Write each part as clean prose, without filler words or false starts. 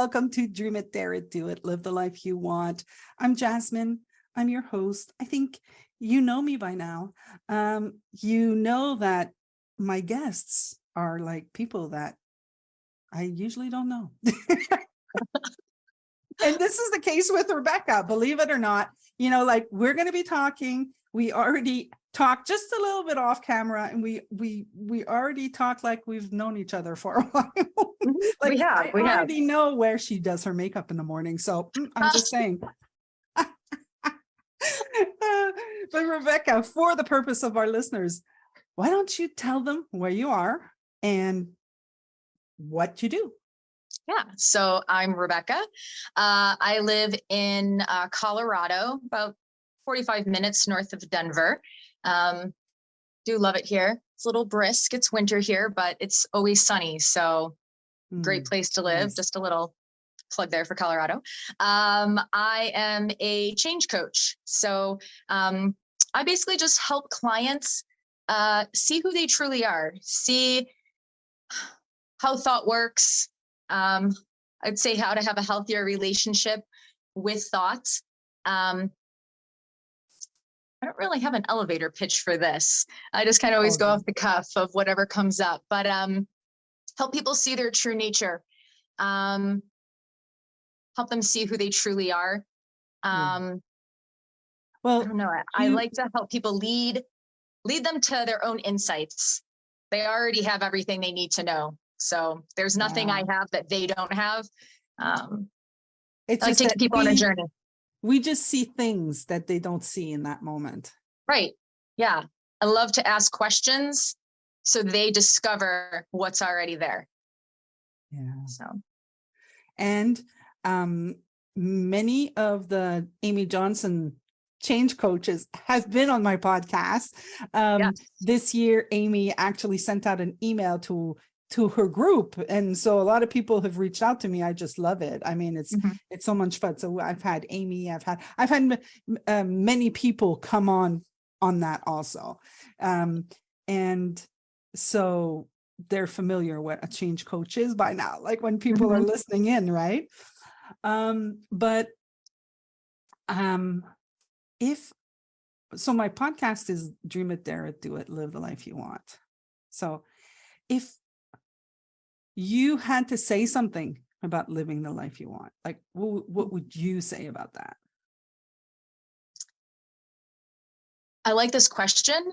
welcome to Dream It, Dare It, Do It, Live the Life You Want. I'm Jasmine. I'm your host. I think you know me by now. You know that my guests are like people that I usually don't know. And this is the case with Rebecca, believe it or not. You know, like we're going to be talking. We already talked just a little bit off camera, and we already talked like we've known each other for a while. Like we have. I already know where she does her makeup in the morning. So I'm just saying. But Rebecca, for the purpose of our listeners, why don't you tell them where you are and what you do? Yeah. So I'm Rebecca. I live in Colorado, about 45 minutes north of Denver. Do love it here. It's a little brisk. It's winter here, but it's always sunny. So great place to live. Nice. Just a little plug there for Colorado. I am a change coach. So I basically just help clients see who they truly are, see how thought works. I'd say how to have a healthier relationship with thoughts. I don't really have an elevator pitch for this. I just kind of always go off the cuff of whatever comes up, but help people see their true nature. Help them see who they truly are. Well, I don't know. I like to help people lead them to their own insights. They already have everything they need to know. So there's nothing I have that they don't have. It's like taking people on a journey. We just see things that they don't see in that moment. Right. Yeah. I love to ask questions so they discover what's already there. Yeah. So. And many of the Amy Johnson change coaches have been on my podcast. Yes. This year, Amy actually sent out an email to her group, and so a lot of people have reached out to me. I just love it. I mean, it's so much fun. So I've had Amy, I've had many people come on that also, and so they're familiar with what a change coach is by now, like when people are listening in, right? But if so, my podcast is Dream It, Dare It, Do It, Live the Life You Want. So if you had to say something about living the life you want, like what would you say about that? I like this question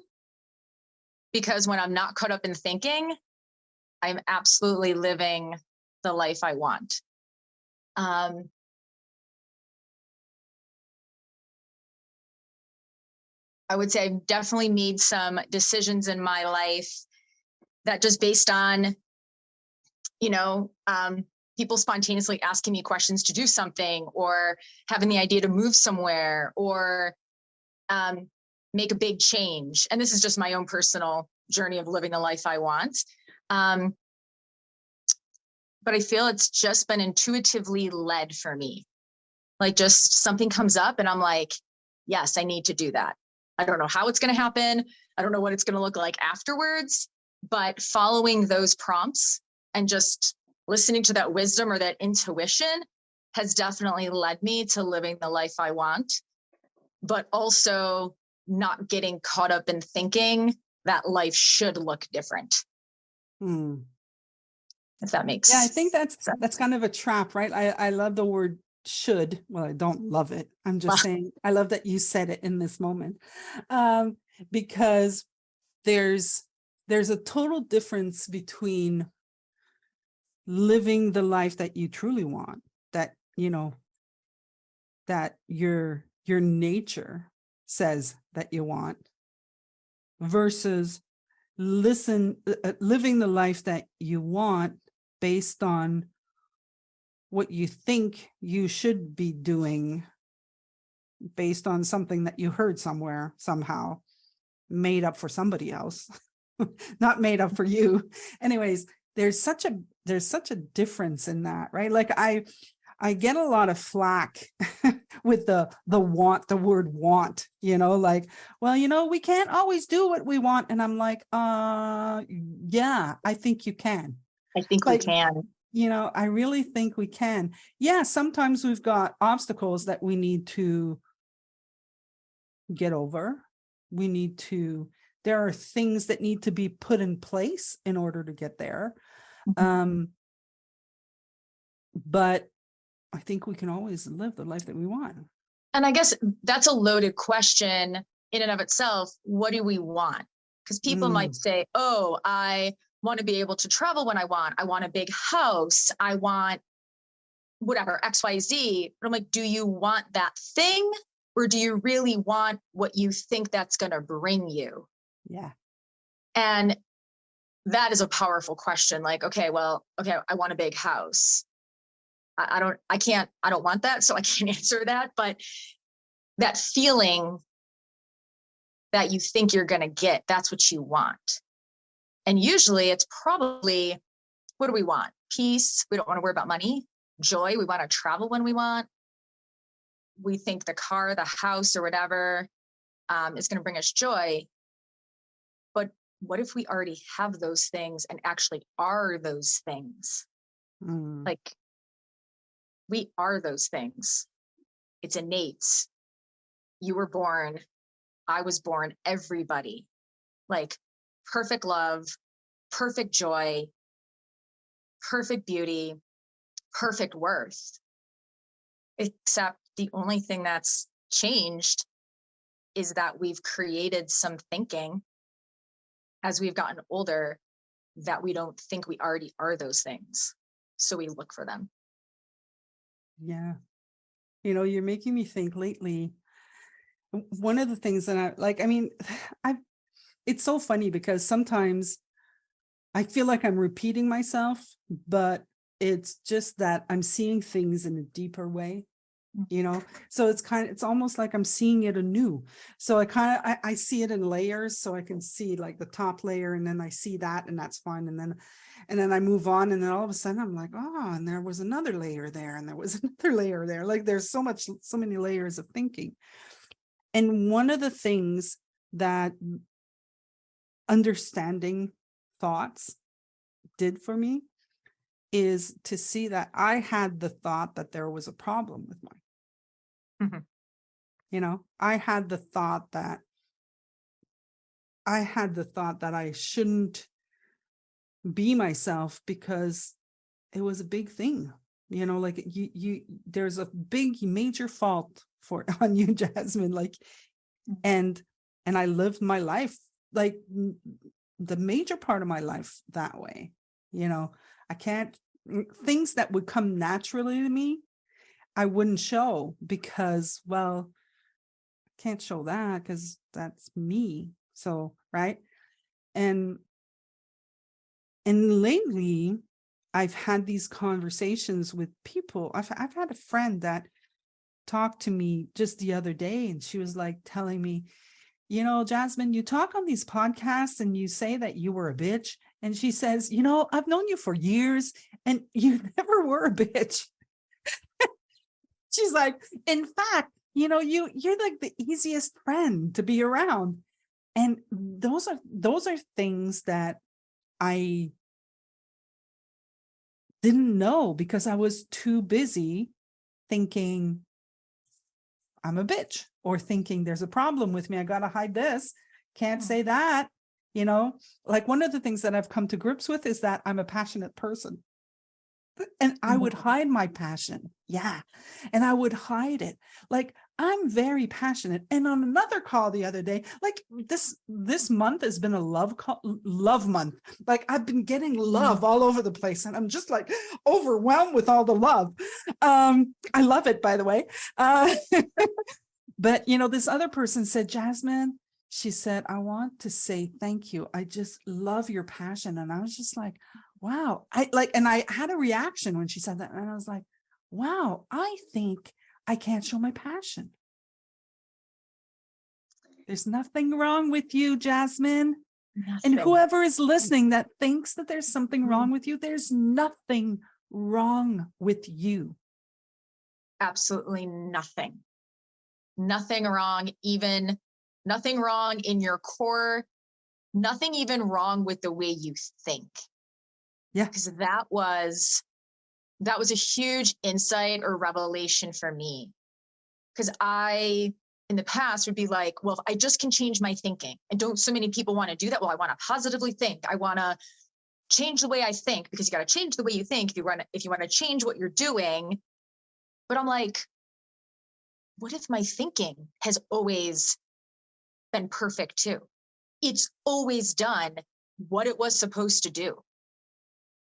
because when I'm not caught up in thinking, I'm absolutely living the life I want. I would say I've definitely made some decisions in my life that just based on people spontaneously asking me questions to do something, or having the idea to move somewhere, or make a big change. And this is just my own personal journey of living the life I want. But I feel it's just been intuitively led for me. Like just something comes up and I'm like, yes, I need to do that. I don't know how it's going to happen. I don't know what it's going to look like afterwards, but following those prompts and just listening to that wisdom or that intuition has definitely led me to living the life I want, but also not getting caught up in thinking that life should look different. If that makes sense. Yeah, I think that's kind of a trap, right? I love the word should. Well, I don't love it. I'm just saying, I love that you said it in this moment, because there's a total difference between living the life that you truly want, that that your nature says that you want, versus living the life that you want based on what you think you should be doing, based on something that you heard somewhere, somehow made up for somebody else, not made up for you. Anyways, there's such a difference in that, right? Like I get a lot of flack with the word want, like, well, we can't always do what we want. And I'm like, yeah, I think you can. I think we can. I really think we can. Yeah, sometimes we've got obstacles that we need to get over. There are things that need to be put in place in order to get there. But I think we can always live the life that we want. And I guess that's a loaded question in and of itself. What do we want? Because people might say, oh, I want to be able to travel when I want. I want a big house. I want whatever, XYZ. But I'm like, do you want that thing? Or do you really want what you think that's going to bring you? Yeah. And that is a powerful question. Like, okay, I want a big house. I don't want that. So I can't answer that. But that feeling that you think you're going to get, that's what you want. And usually it's probably, what do we want? Peace. We don't want to worry about money. Joy. We want to travel when we want. We think the car, the house, or whatever is going to bring us joy. But what if we already have those things and actually are those things? Like, we are those things. It's innate. You were born. I was born. Everybody. Like, perfect love, perfect joy, perfect beauty, perfect worth. Except the only thing that's changed is that we've created some thinking as we've gotten older that we don't think we already are those things. So we look for them. Yeah. You're making me think lately. One of the things that it's so funny because sometimes I feel like I'm repeating myself, but it's just that I'm seeing things in a deeper way, so it's almost like I'm seeing it anew. So I see it in layers. So I can see like the top layer, and then I see that, and that's fine. And then I move on, and then all of a sudden I'm like, oh, and there was another layer there, and there was another layer there. Like, there's so many layers of thinking. And one of the things that understanding thoughts did for me is to see that I had the thought that there was a problem with mine. I had the thought that I shouldn't be myself because it was a big thing. Like there's a big major fault on you, Jasmine. Like, and I lived my life, like the major part of my life, that way. I can't, things that would come naturally to me, I wouldn't show because, well, I can't show that because that's me. So, right. And lately I've had these conversations with people. I've had a friend that talked to me just the other day, and she was like telling me, Jasmine, you talk on these podcasts and you say that you were a bitch. And she says, I've known you for years and you never were a bitch. She's like, in fact, you're like the easiest friend to be around. And those are things that I didn't know because I was too busy thinking I'm a bitch, or thinking there's a problem with me. I got to hide this. Can't say that, like one of the things that I've come to grips with is that I'm a passionate person. And I would hide my passion. Yeah. And I would hide it. Like, I'm very passionate. And on another call the other day, like this month has been a love month. Like, I've been getting love all over the place, and I'm just like overwhelmed with all the love. I love it, by the way. But this other person said, Jasmine, she said, I want to say thank you. I just love your passion. And I was just like, wow. And I had a reaction when she said that. And I was like, wow, I think I can't show my passion. There's nothing wrong with you, Jasmine. Nothing. And whoever is listening that thinks that there's something wrong with you, there's nothing wrong with you. Absolutely nothing. Nothing wrong, even nothing wrong in your core, nothing even wrong with the way you think. Yeah. Because that was that was a huge insight or revelation for me. Because I, in the past, would be like, well, if I just can change my thinking, and don't so many people want to do that. Well, I want to positively think. I want to change the way I think, because you got to change the way you think if you want to change what you're doing. But I'm like, what if my thinking has always been perfect too? It's always done what it was supposed to do.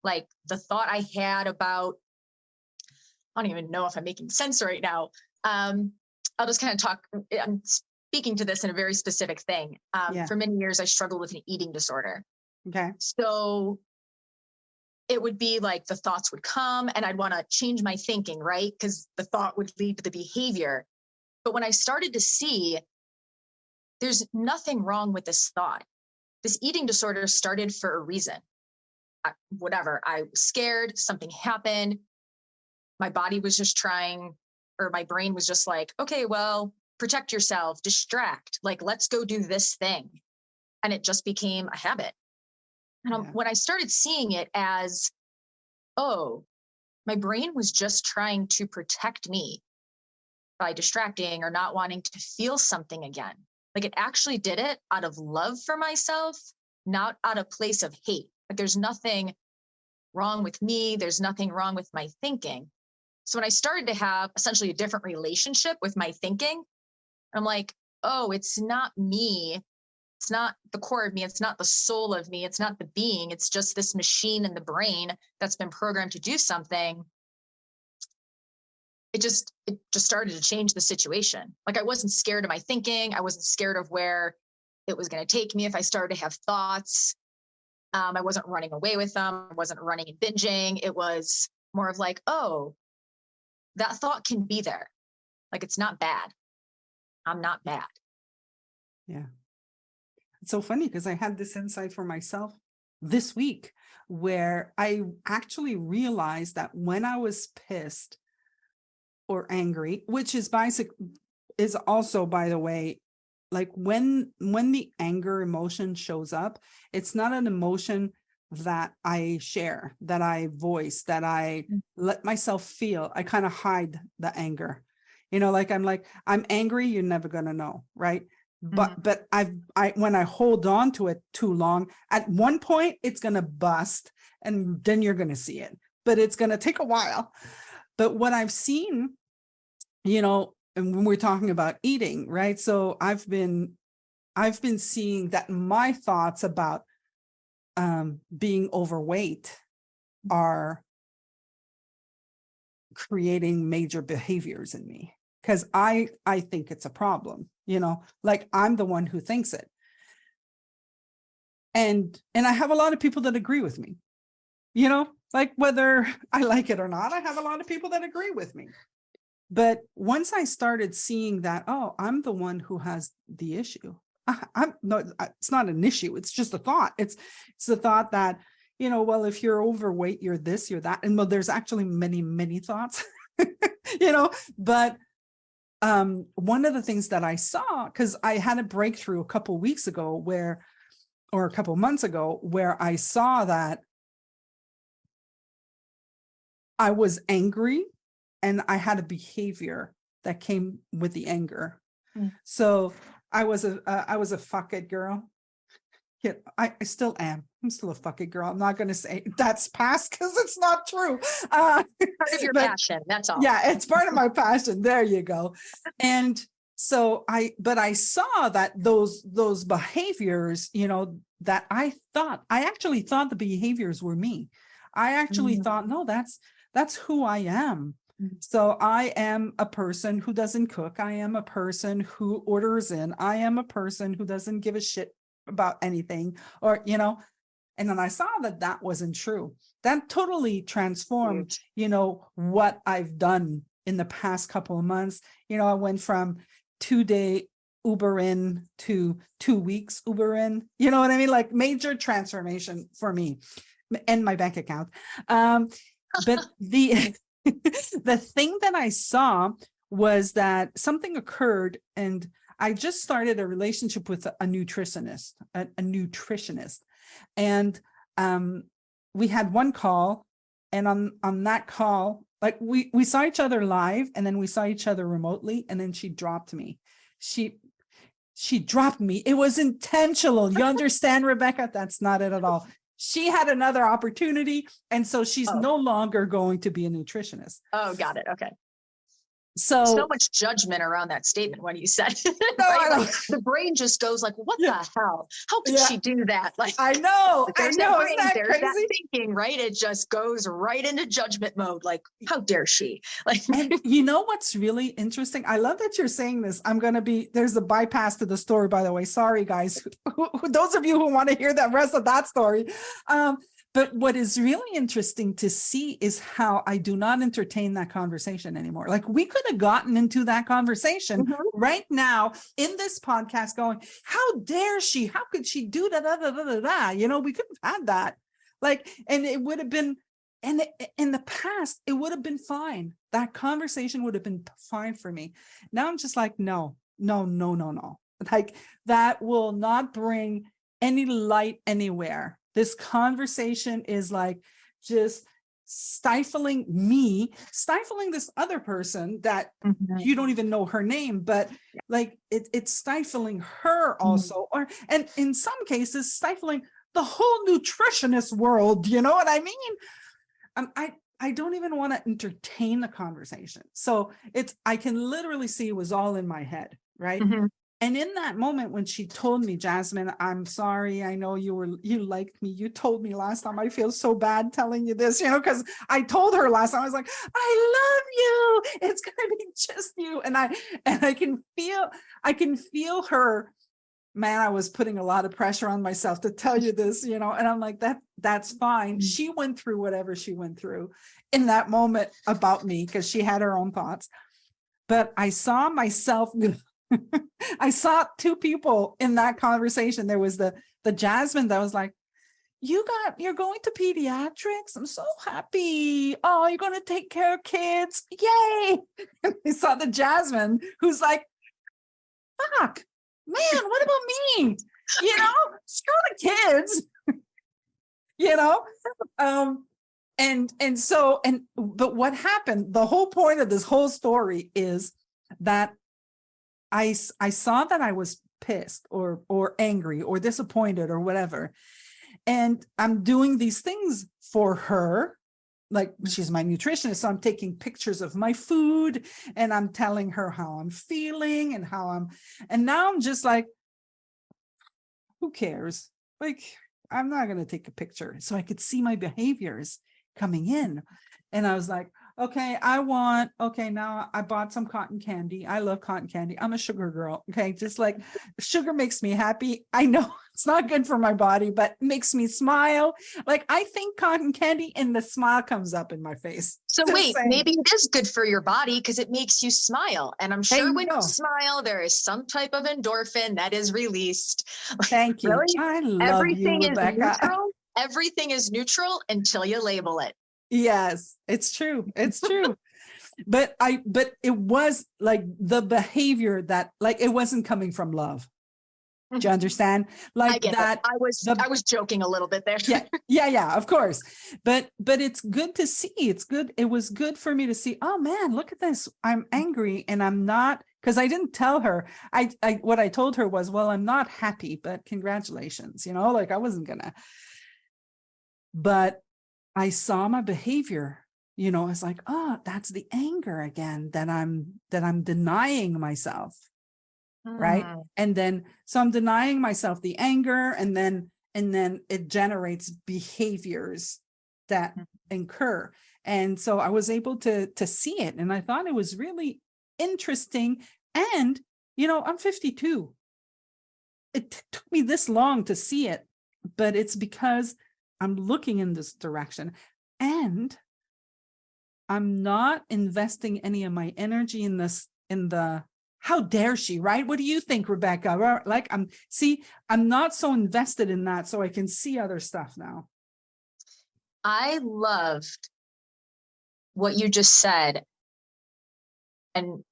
Like the thought I had about, I don't even know if I'm making sense right now. I'll just kind of talk. I'm speaking to this in a very specific thing. Yeah. For many years, I struggled with an eating disorder. Okay. So it would be like the thoughts would come and I'd want to change my thinking, right? Because the thought would lead to the behavior. But when I started to see there's nothing wrong with this thought, this eating disorder started for a reason. Whatever, I was scared, something happened. My body was just trying, or my brain was just like, okay, well, protect yourself, distract, like, let's go do this thing. And it just became a habit. And when I started seeing it as, oh, my brain was just trying to protect me by distracting or not wanting to feel something again. Like it actually did it out of love for myself, not out of place of hate. Like there's nothing wrong with me. There's nothing wrong with my thinking. So when I started to have essentially a different relationship with my thinking, I'm like, oh, it's not me. It's not the core of me. It's not the soul of me. It's not the being. It's just this machine in the brain that's been programmed to do something. It just started to change the situation. Like I wasn't scared of my thinking. I wasn't scared of where it was going to take me if I started to have thoughts. I wasn't running away with them. I wasn't running and binging. It was more of like, oh, that thought can be there. Like it's not bad. I'm not bad. Yeah. It's so funny because I had this insight for myself this week where I actually realized that when I was pissed or angry, which is also, by the way, like when the anger emotion shows up, it's not an emotion that I share, that I voice, that I let myself feel. I kind of hide the anger, I'm angry, you're never going to know. Right. But when I hold on to it too long, at one point it's going to bust and then you're going to see it, but it's going to take a while. But what I've seen, and when we're talking about eating, right? So I've been seeing that my thoughts about being overweight are creating major behaviors in me because I think it's a problem, like I'm the one who thinks it. And I have a lot of people that agree with me, like whether I like it or not, I have a lot of people that agree with me. But once I started seeing that, oh, I'm the one who has the issue. It's not an issue. It's just a thought. It's the thought that, well, if you're overweight, you're this, you're that. And well, there's actually many, many thoughts, but one of the things that I saw, because I had a breakthrough a couple weeks ago or a couple months ago, where I saw that I was angry and I had a behavior that came with the anger. So I was a fuck it girl. Yeah, I still am. I'm still a fuck it girl. I'm not going to say that's past because it's not true. Part of your passion. That's all. Yeah, it's part of my passion. There you go. And so I saw that those behaviors, that I actually thought the behaviors were me. I actually thought, no, that's who I am. So I am a person who doesn't cook. I am a person who orders in. I am a person who doesn't give a shit about anything, or, and then I saw that wasn't true. That totally transformed, what I've done in the past couple of months. I went from 2-day Uber in to 2 weeks Uber in, you know what I mean? Like major transformation for me and my bank account. But the thing that I saw was that something occurred, and I just started a relationship with a nutritionist, and we had one call And on that call, like we saw each other live, and then we saw each other remotely, and then she dropped me. She dropped me. It was intentional. You understand, Rebecca? That's not it at all. She had another opportunity, and so she's no longer going to be a nutritionist. Oh, got it. Okay. So much judgment around that statement when you said it, no, right? Like, the brain just goes like, what the hell? How could she do that? Like, I know. There's Isn't that there's crazy? that thinking, right? It just goes right into judgment mode. Like, how dare she? Like, and you know what's really interesting? I love that you're saying this. There's a bypass to the story, by the way. Sorry, guys. Those of you who want to hear the rest of that story. But what is really interesting to see is how I do not entertain that conversation anymore. Like, we could have gotten into that conversation right now in this podcast going, how dare she? How could she do that? We could have had that. Like, and it would have been, and in the past, it would have been fine. That conversation would have been fine for me. Now I'm just like, no. Like, that will not bring any light anywhere. This conversation is like just stifling me, stifling this other person that you don't even know her name, but like it's stifling her also, and in some cases stifling the whole nutritionist world. You know what I mean? I don't even want to entertain the conversation. So I can literally see it was all in my head, right? And in that moment when she told me, Jasmine, I'm sorry, I know you liked me. You told me last time, I feel so bad telling you this, because I told her last time, I was like, I love you. It's going to be just you. And I can feel her, man, I was putting a lot of pressure on myself to tell you this, and I'm like, that's fine. She went through whatever she went through in that moment about me, because she had her own thoughts. But I saw myself, I saw two people in that conversation. There was the Jasmine that was like, you're going to pediatrics. I'm so happy. Oh, you're going to take care of kids. Yay. And I saw the Jasmine who's like, fuck, man, what about me? Screw the kids. But what happened, the whole point of this whole story is that I saw that I was pissed or angry or disappointed or whatever. And I'm doing these things for her. Like, she's my nutritionist. So I'm taking pictures of my food and I'm telling her how I'm feeling and now I'm just like, who cares? Like, I'm not going to take a picture. So I could see my behaviors coming in. And I was like, okay, now I bought some cotton candy. I love cotton candy. I'm a sugar girl. Okay. Just like sugar makes me happy. I know it's not good for my body, but makes me smile. Like, I think cotton candy and the smile comes up in my face. So wait, maybe it is good for your body because it makes you smile. And I'm sure when you smile, there is some type of endorphin that is released. Thank you. Really? I love everything you, Rebecca. Everything is neutral until you label it. Yes, it's true. It's true. But it was like the behavior that, like, it wasn't coming from love. Do you understand? Like, I get that. I was joking a little bit there. Yeah, of course. But it's good to see. It's good. It was good for me to see, oh man, look at this. I'm angry and I'm not, because I didn't tell her. What I told her was, well, I'm not happy, but congratulations. Like, I wasn't gonna. But I saw my behavior, I was like, oh, that's the anger again that I'm denying myself. Right. And then, so I'm denying myself the anger, and then it generates behaviors that incur. And so I was able to see it. And I thought it was really interesting. And, I'm 52. It took me this long to see it, but it's because I'm looking in this direction, and I'm not investing any of my energy in the how dare she, right? What do you think, Rebecca? Like, I'm not so invested in that, so I can see other stuff now. I loved what you just said. And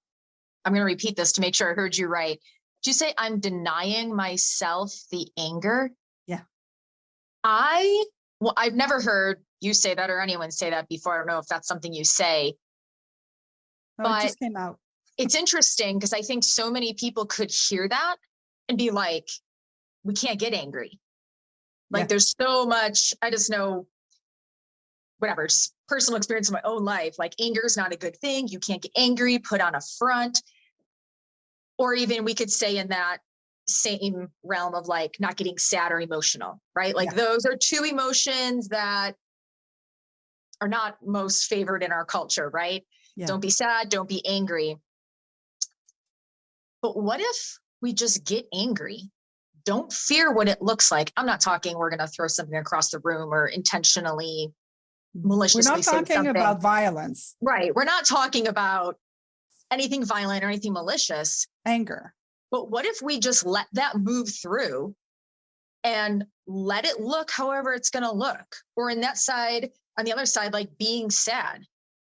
I'm going to repeat this to make sure I heard you right. Did you say I'm denying myself the anger? Yeah. I Well, I've never heard you say that or anyone say that before. I don't know if that's something you say, No, it but just came out. it's interesting because I think so many people could hear that and be like, we can't get angry. Like there's so much, I just know, whatever, just personal experience in my own life, like anger is not a good thing. You can't get angry, put on a front. Or even we could say in that same realm of like not getting sad or emotional, right? Like those are two emotions that are not most favored in our culture, right? Yeah. Don't be sad, don't be angry. But what if we just get angry? Don't fear what it looks like. I'm not talking we're going to throw something across the room or intentionally, maliciously. We're not talking about violence. Right. We're not talking about anything violent or anything malicious. Anger. But what if we just let that move through and let it look however it's going to look? Or in that side, on the other side, like being sad.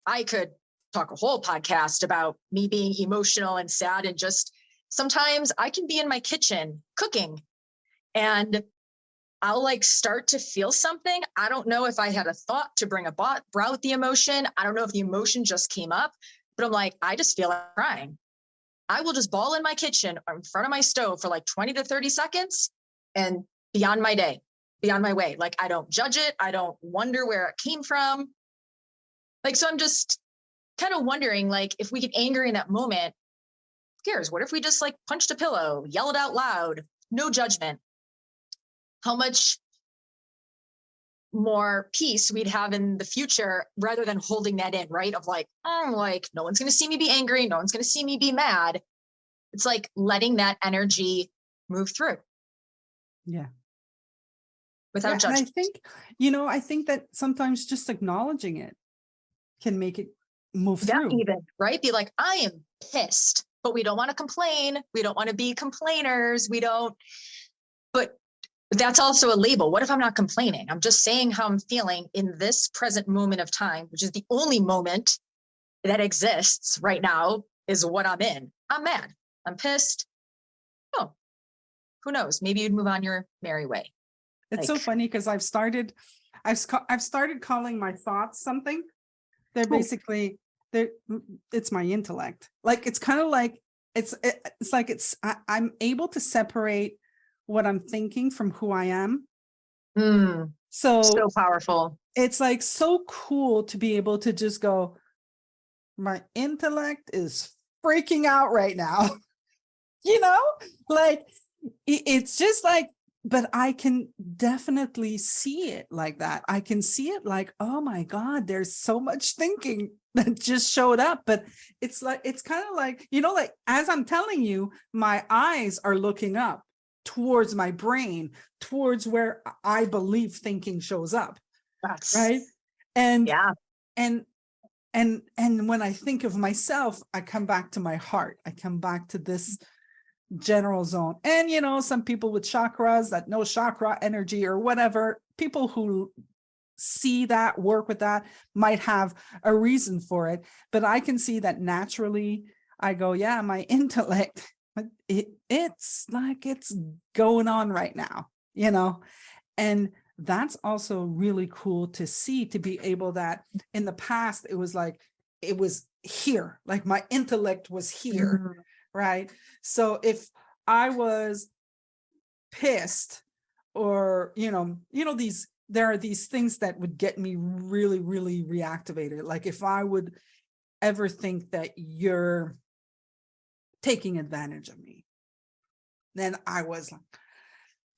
I could talk a whole podcast about me being emotional and sad, and just sometimes I can be in my kitchen cooking and I'll like start to feel something. I don't know if I had a thought to bring about the emotion. I don't know if the emotion just came up, but I'm like, I just feel like crying. I will just bawl in my kitchen or in front of my stove for like 20 to 30 seconds and be on my day, be on my way. Like, I don't judge it. I don't wonder where it came from. Like, so I'm just kind of wondering, like, if we get angry in that moment, who cares? What if we just like punched a pillow, yelled out loud, no judgment? How much more peace we'd have in the future rather than holding that in, right? Of like, oh, like, no one's going to see me be angry. No one's going to see me be mad. It's like letting that energy move through. Yeah. Without judgment. And I think that sometimes just acknowledging it can make it move through. Even, right? Be like, I am pissed, but we don't want to complain. We don't want to be complainers. But that's also a label. What if I'm not complaining? I'm just saying how I'm feeling in this present moment of time, which is the only moment that exists right now, is what I'm in. I'm mad. I'm pissed. Oh, who knows? Maybe you'd move on your merry way. It's so funny because I've started calling my thoughts something. They're basically, it's my intellect. Like, it's kind of like, I'm able to separate what I'm thinking from who I am. So powerful. It's like so cool to be able to just go, my intellect is freaking out right now. Like it's just like, but I can definitely see it like that. I can see it like, oh my God, there's so much thinking that just showed up. But it's like, it's kind of like, like as I'm telling you, my eyes are looking up towards my brain, towards where I believe thinking shows up. That's right. And yeah. And when I think of myself, I come back to my heart. I come back to this general zone. And, some people with chakras that know chakra energy or whatever, people who see that, work with that, might have a reason for it. But I can see that naturally I go, yeah, my intellect, it's like it's going on right now, and that's also really cool to see, to be able that in the past, it was like, it was here, like my intellect was here, right? So if I was pissed or, there are these things that would get me really, really reactivated. Like if I would ever think that you're taking advantage of me, then I was like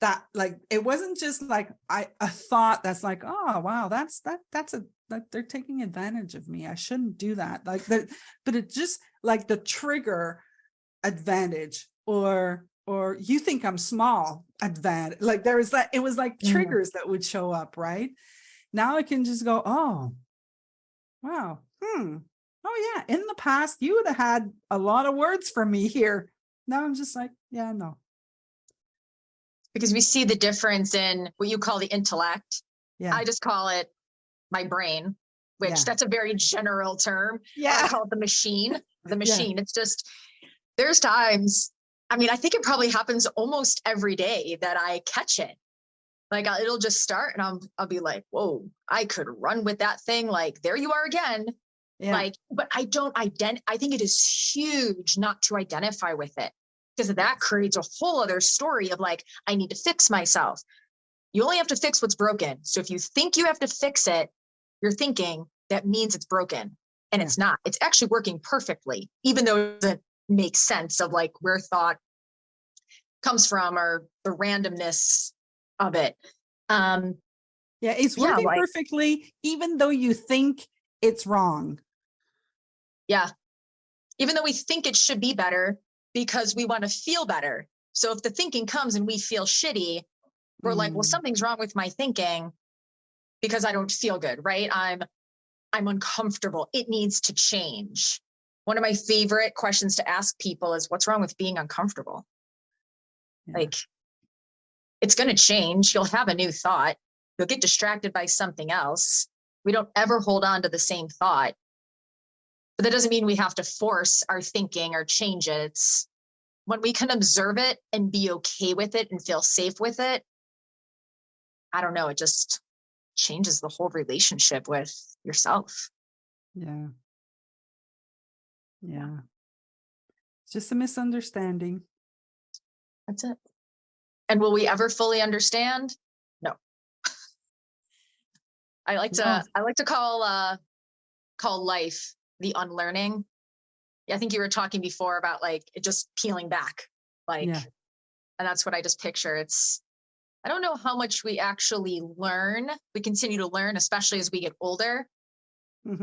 that, like, it wasn't just like a thought that's like, oh, wow, that's like they're taking advantage of me. I shouldn't do that. Like that, but it just like the trigger advantage or you think I'm small advantage. Like there was that, it was like triggers that would show up, right? Now I can just go, oh, wow. Oh yeah. In the past, you would have had a lot of words for me here. Now I'm just like, yeah, no. Because we see the difference in what you call the intellect. Yeah. I just call it my brain, which that's a very general term. Yeah. I call it the machine. It's just, there's times, I mean, I think it probably happens almost every day that I catch it. Like it'll just start and I'll be like, whoa, I could run with that thing. Like, there you are again. Yeah. Like, but I don't I think it is huge not to identify with it, because that creates a whole other story of like, I need to fix myself. You only have to fix what's broken. So if you think you have to fix it, you're thinking that means it's broken, and it's not. It's actually working perfectly, even though it doesn't make sense of like where thought comes from or the randomness of it. It's working like, perfectly, even though you think it's wrong. Yeah. Even though we think it should be better because we want to feel better. So if the thinking comes and we feel shitty, we're like, well, something's wrong with my thinking because I don't feel good, right? I'm uncomfortable. It needs to change. One of my favorite questions to ask people is, what's wrong with being uncomfortable? Like, it's going to change. You'll have a new thought. You'll get distracted by something else. We don't ever hold on to the same thought. But that doesn't mean we have to force our thinking or change it. It's when we can observe it and be okay with it and feel safe with it. I don't know. It just changes the whole relationship with yourself. Yeah. It's just a misunderstanding. That's it. And will we ever fully understand? No. I like to call life the unlearning. I think you were talking before about like it just peeling back, like, and that's what I just picture. I don't know how much we actually learn. We continue to learn, especially as we get older.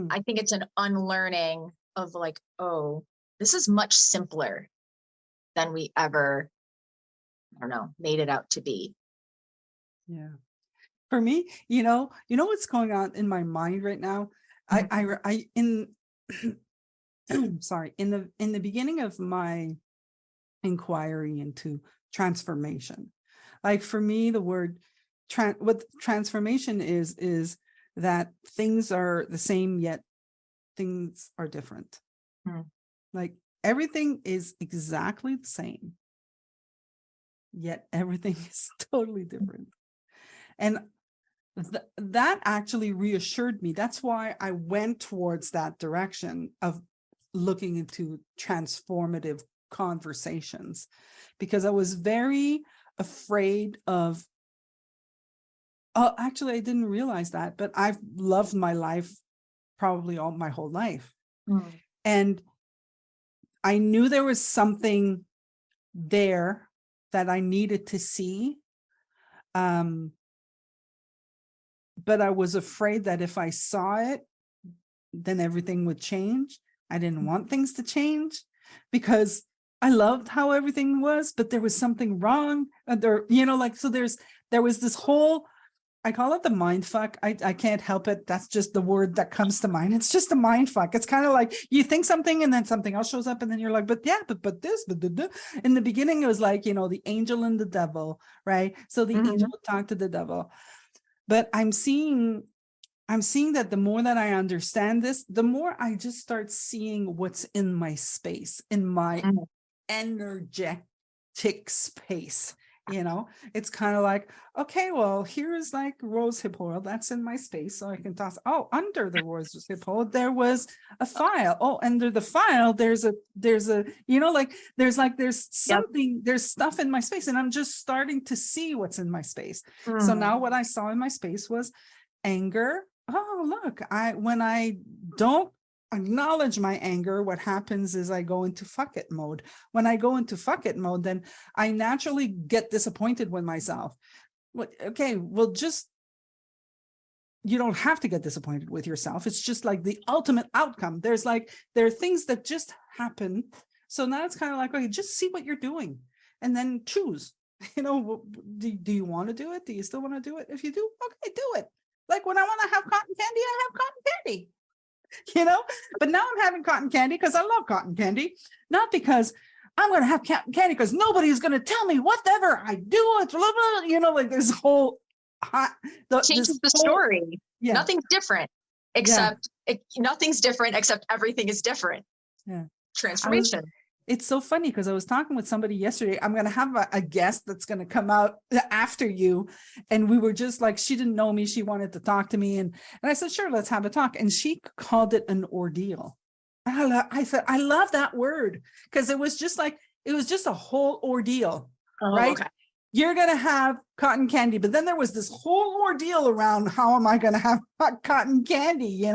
I think it's an unlearning of like, oh, this is much simpler than we ever, I don't know, made it out to be. Yeah. For me, you know what's going on in my mind right now? Sorry, in the beginning of my inquiry into transformation, like for me, the word what transformation is that things are the same, yet things are different. Like everything is exactly the same, yet everything is totally different. And that actually reassured me. That's why I went towards that direction of looking into transformative conversations, because I was very afraid of, actually, I didn't realize that, but I've loved my life probably all my whole life. And I knew there was something there that I needed to see. But I was afraid that if I saw it, then everything would change. I didn't want things to change because I loved how everything was, but there was something wrong. There was this whole, I call it the mind fuck. I can't help it. That's just the word that comes to mind. It's just a mind fuck. It's kind of like you think something and then something else shows up and then you're like, but this. In the beginning, it was like, the angel and the devil, right? So the angel would talk to the devil. But I'm seeing that the more that I understand this, the more I just start seeing what's in my space, in my energetic space. It's kind of like, okay, well, here's like rose hip oil that's in my space, so I can toss. Oh, under the rose hip oil there was a file. Oh, under the file there's something, there's stuff in my space, and I'm just starting to see what's in my space. So now what I saw in my space was anger. Oh, look, when I don't acknowledge my anger, what happens is I go into fuck it mode. When I go into fuck it mode, then I naturally get disappointed with myself. Okay, well, you don't have to get disappointed with yourself. It's just like the ultimate outcome. There are things that just happen. So now it's kind of like, okay, just see what you're doing and then choose. Do you want to do it? Do you still want to do it? If you do, okay, do it. Like when I want to have cotton candy, I have cotton candy. But now I'm having cotton candy because I love cotton candy, not because I'm going to have cotton candy because nobody's going to tell me whatever I do. It's blah, blah, like this whole changes the story. Nothing's different except nothing's different except everything is different. Transformation. It's so funny because I was talking with somebody yesterday. I'm going to have a guest that's going to come out after you. And we were just like, she didn't know me. She wanted to talk to me. And I said, sure, let's have a talk. And she called it an ordeal. I said, I love that word because it was just a whole ordeal, right? Okay. You're going to have cotton candy. But then there was this whole ordeal around how am I going to have cotton candy,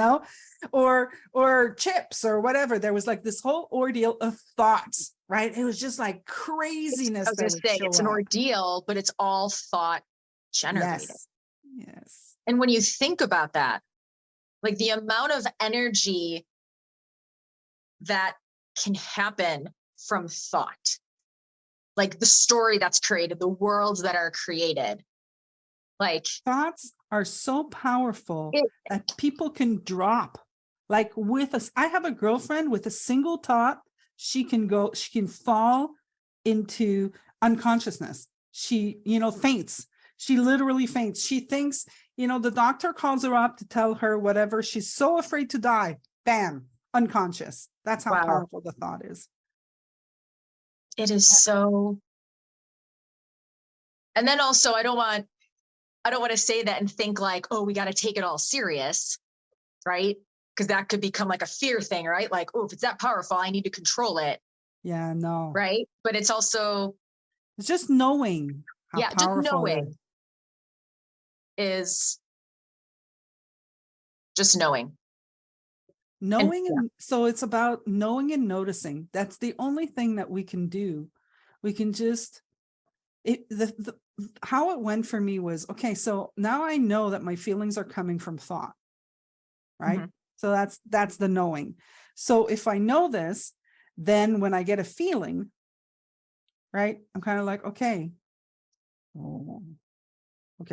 or chips or whatever. There was like this whole ordeal of thoughts, right? It was just like craziness. I was going to say it's an ordeal, but it's all thought generated. Yes. And when you think about that, like the amount of energy that can happen from thought, like the story that's created, the worlds that are created. Like thoughts are so powerful that people can drop. Like with us, I have a girlfriend with a single thought, she can fall into unconsciousness. She, faints. She literally faints. She thinks, the doctor calls her up to tell her whatever. She's so afraid to die. Bam, unconscious. That's how powerful the thought is. It is so. And then also, I don't want to say that and think like, oh, we got to take it all serious, right? Because that could become like a fear thing, right? Like, oh, if it's that powerful, I need to control it. Yeah, no. Right. But it's also. It's just knowing how powerful just knowing is just knowing. So it's about knowing and noticing. That's the only thing that we can do. We can just how it went for me was, okay, so now I know that my feelings are coming from thought, right? Mm-hmm. So that's the knowing. So if I know this, then when I get a feeling, right, I'm kind of like, okay,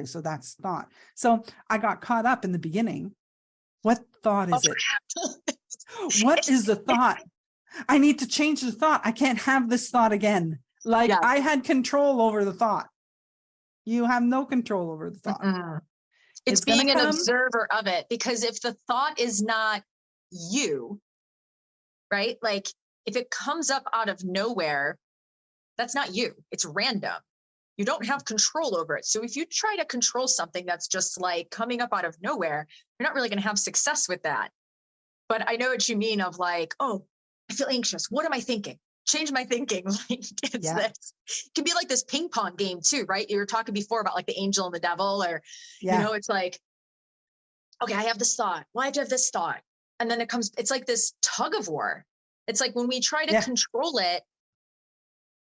so that's thought. So I got caught up in the beginning. What thought is it? What is the thought? I need to change the thought. I can't have this thought again. Like I had control over the thought. You have no control over the thought. Mm-mm. It's being an observer of it, because if the thought is not you, right? Like if it comes up out of nowhere, that's not you. It's random. You don't have control over it. So if you try to control something that's just like coming up out of nowhere, you're not really going to have success with that. But I know what you mean of like, oh, I feel anxious. What am I thinking? Change my thinking. Like it's this. It can be like this ping pong game too, right? You were talking before about like the angel and the devil, or, it's like, okay, I have this thought. Why'd you have this thought? And then it's like this tug of war. It's like when we try to control it,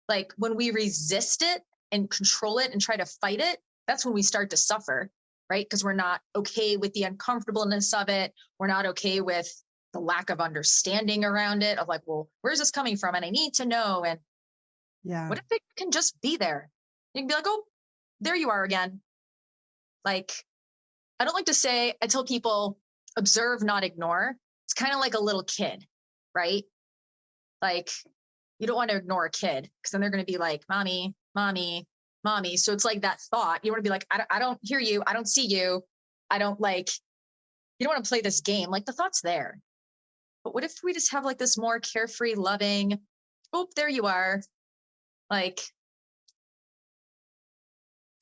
like when we resist it and control it and try to fight it, that's when we start to suffer, right? Because we're not okay with the uncomfortableness of it. We're not okay with the lack of understanding around it, of like, well, where's this coming from? And I need to know. And what if it can just be there? You can be like, oh, there you are again. Like, I don't like to say, I tell people, observe, not ignore. It's kind of like a little kid, right? Like, you don't want to ignore a kid because then they're going to be like, mommy, mommy, mommy. So it's like that thought. You want to be like, I don't hear you. I don't see you. You don't want to play this game. Like the thought's there. But what if we just have like this more carefree, loving, oh, there you are. Like,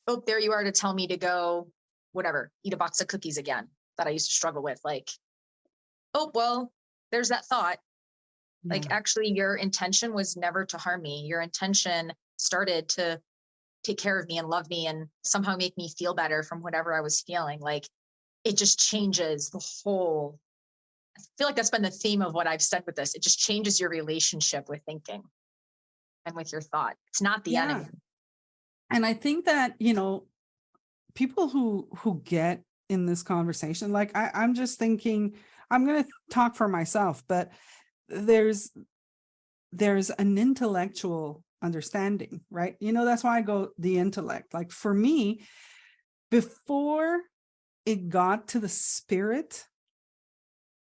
oh, there you are to tell me to go, whatever, eat a box of cookies again that I used to struggle with. Like, oh, well, there's that thought. Like, actually, your intention was never to harm me. Your intention started to take care of me and love me and somehow make me feel better from whatever I was feeling. Like, it just changes the whole. I feel like that's been the theme of what I've said with this. It just changes your relationship with thinking and with your thought. It's not the enemy. And I think that, people who get in this conversation, like I'm just thinking, I'm going to talk for myself, but there's an intellectual understanding, right? That's why I go the intellect. Like for me, before it got to the spirit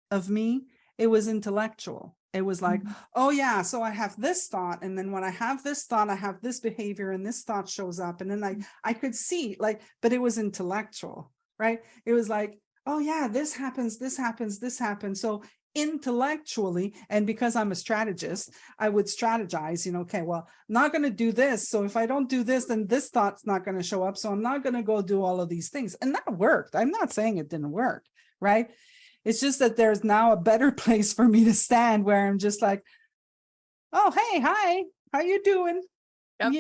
of me, it was intellectual. It was like, oh yeah, so I have this thought, and then when I have this thought, I have this behavior, and this thought shows up, and then I could see, like, but it was intellectual, right? It was like, oh yeah, this happens, this happens, this happens. So intellectually, and because I'm a strategist, I would strategize, okay, well, I'm not going to do this. So if I don't do this, then this thought's not going to show up. So I'm not going to go do all of these things. And that worked. I'm not saying it didn't work, right? It's just that there's now a better place for me to stand where I'm just like, oh, hey, hi, how you doing? Yep.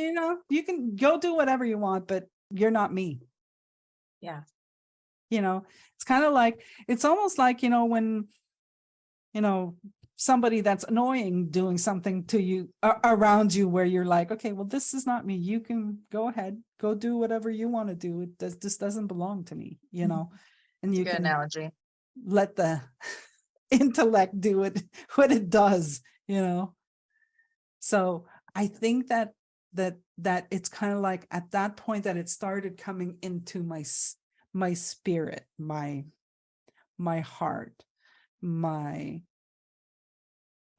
You can go do whatever you want, but you're not me. Yeah. It's kind of like, it's almost like, when, somebody that's annoying doing something to you around you where you're like, okay, well, this is not me. You can go ahead, go do whatever you want to do. This doesn't belong to me, and you Good can analogy. let the intellect do what it does, So I think that it's kind of like at that point that it started coming into my spirit, my heart, my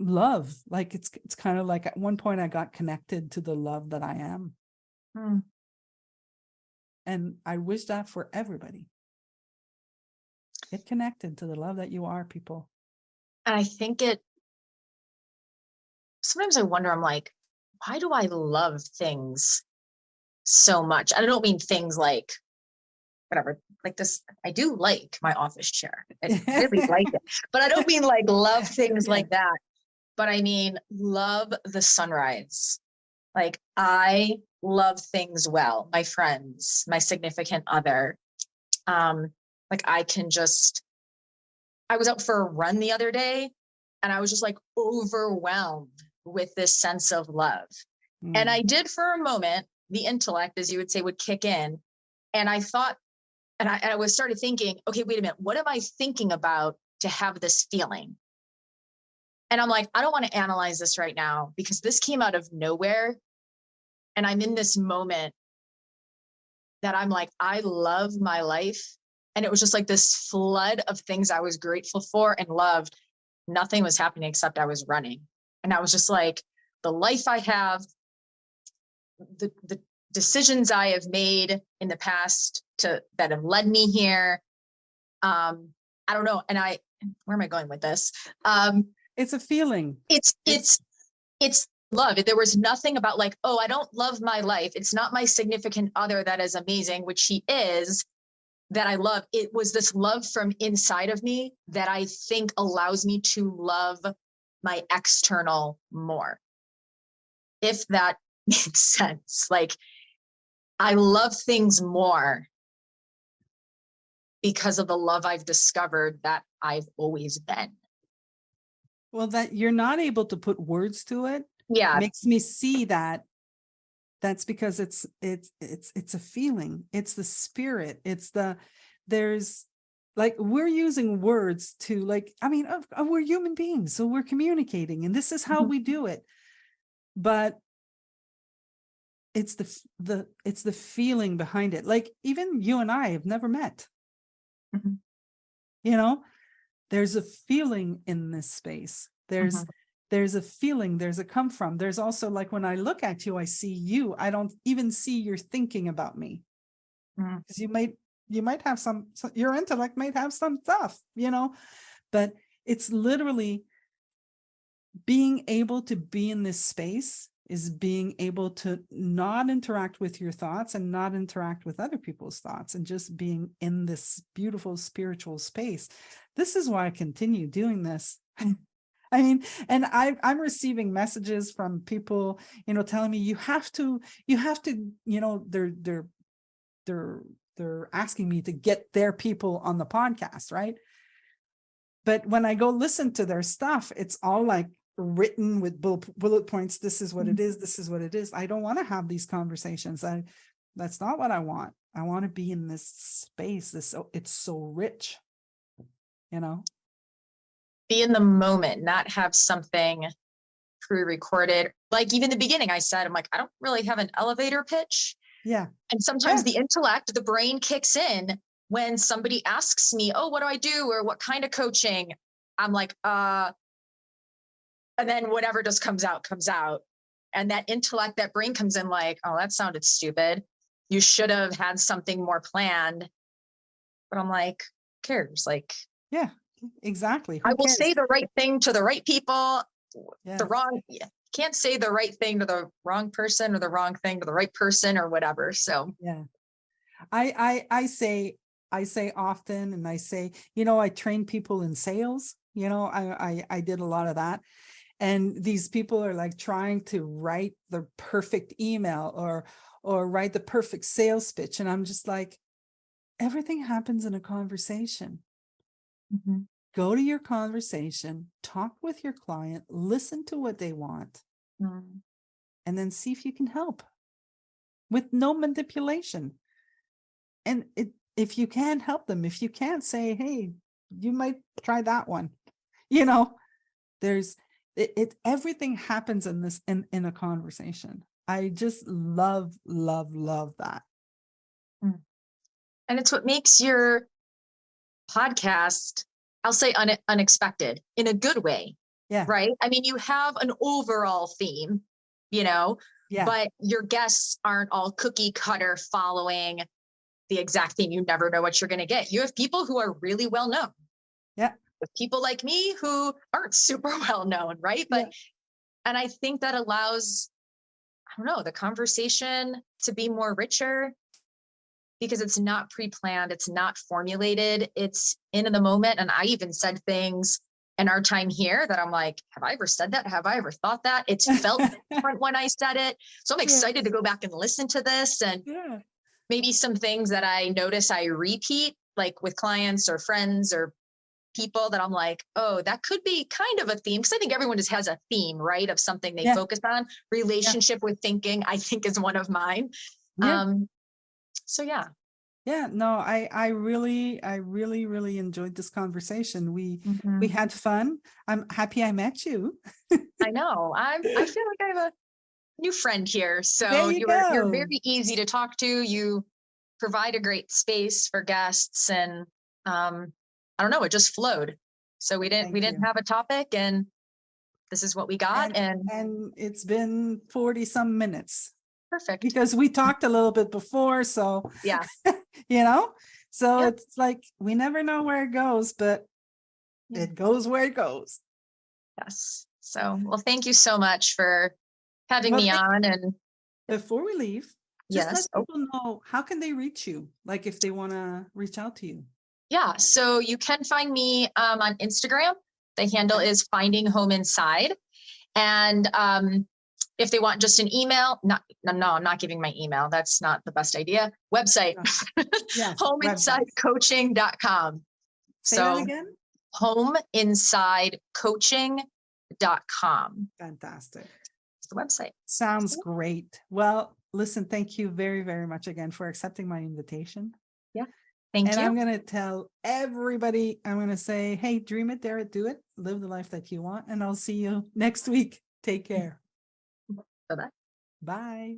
love. Like it's kind of like at one point I got connected to the love that I am. And I wish that for everybody. Get connected to the love that you are, people. And I think sometimes I wonder, I'm like, why do I love things so much? I don't mean things like whatever, like this. I do like my office chair. I really like it, but I don't mean like love things like that. But I mean, love the sunrise. Like I love things well, my friends, my significant other. Like I was out for a run the other day and I was just like overwhelmed with this sense of love. And I did for a moment, the intellect, as you would say, would kick in. And I thought, and I was started thinking, okay, wait a minute, what am I thinking about to have this feeling? And I'm like, I don't want to analyze this right now because this came out of nowhere. And I'm in this moment that I'm like, I love my life. And it was just like this flood of things I was grateful for and loved. Nothing was happening except I was running. And I was just like, the life I have, the decisions I have made in the past that have led me here. I don't know. And where am I going with this? It's a feeling. It's love. There was nothing about like, oh, I don't love my life. It's not my significant other that is amazing, which he is, that I love. It was this love from inside of me that I think allows me to love my external more. If that makes sense. Like I love things more because of the love I've discovered that I've always been. Well, that you're not able to put words to it. Yeah. Makes me see that that's because it's a feeling. It's the spirit. There's like, we're using words to like, I mean, we're human beings, so we're communicating and this is how we do it. But it's the feeling behind it. Like even you and I have never met. There's a feeling in this space. There's a feeling, there's a come from. There's also like when I look at you, I see you. I don't even see you're thinking about me. Because you might have your intellect might have some stuff, but it's literally being able to be in this space is being able to not interact with your thoughts and not interact with other people's thoughts and just being in this beautiful spiritual space. This is why I continue doing this. I mean, and I'm receiving messages from people, telling me you have to, they're asking me to get their people on the podcast, right? But when I go listen to their stuff, it's all like written with bullet points. This is what it is. This is what it is. I don't want to have these conversations. That's not what I want. I want to be in this space. It's so rich, Be in the moment, not have something pre-recorded. Like even the beginning, I said, I'm like, I don't really have an elevator pitch. Yeah. And sometimes the intellect, the brain kicks in when somebody asks me, oh, what do I do? Or what kind of coaching? I'm like, and then whatever just comes out. And that intellect, that brain comes in like, oh, that sounded stupid. You should have had something more planned. But I'm like, who cares? Like, yeah, Exactly. I Who will cares? say the right thing to the right people. Yeah. Can't say the right thing to the wrong person or the wrong thing to the right person or whatever. So Yeah. I say often, and I say, I train people in sales. I did a lot of that. And these people are like trying to write the perfect email or write the perfect sales pitch. And I'm just like, everything happens in a conversation. Go to your conversation, talk with your client, listen to what they want, and then see if you can help with no manipulation. And if you can help them, if you can't, say, hey, you might try that one. There's everything happens in this in a conversation. I just love that. And it's what makes your podcast, I'll say unexpected in a good way. Yeah. Right. I mean, you have an overall theme, but your guests aren't all cookie cutter following the exact theme. You never know what you're going to get. You have people who are really well known. Yeah. With people like me who aren't super well known. Right. But, and I think that allows, I don't know, the conversation to be more richer, because it's not pre-planned, it's not formulated, it's in the moment. And I even said things in our time here that I'm like, have I ever said that? Have I ever thought that? It's felt different when I said it. So I'm excited to go back and listen to this. And maybe some things that I notice I repeat, like with clients or friends or people, that I'm like, oh, that could be kind of a theme. Because I think everyone just has a theme, right? Of something they focus on. Relationship with thinking, I think, is one of mine. So no, I really enjoyed this conversation. We had fun. I'm happy I met you. I know. I feel like I have a new friend here. So you're very easy to talk to. You provide a great space for guests, and I don't know, it just flowed. So we didn't have a topic, and this is what we got. And it's been 40 some minutes. Perfect. Because we talked a little bit before. So, so it's like, we never know where it goes, but it goes where it goes. Yes. So, well, thank you so much for having me on. And before we leave, just let people know, how can they reach you? Like, if they want to reach out to you. Yeah. So you can find me on Instagram. The handle is Finding Home Inside. And if they want just an email, no, I'm not giving my email. That's not the best idea. Website, homeinsidecoaching.com. Say that again? homeinsidecoaching.com. Fantastic. It's the website. Sounds great. Well, listen, thank you very, very much again for accepting my invitation. Yeah. Thank you. And I'm going to tell everybody, I'm going to say, hey, dream it, dare it, do it, live the life that you want. And I'll see you next week. Take care. Bye-bye. Bye.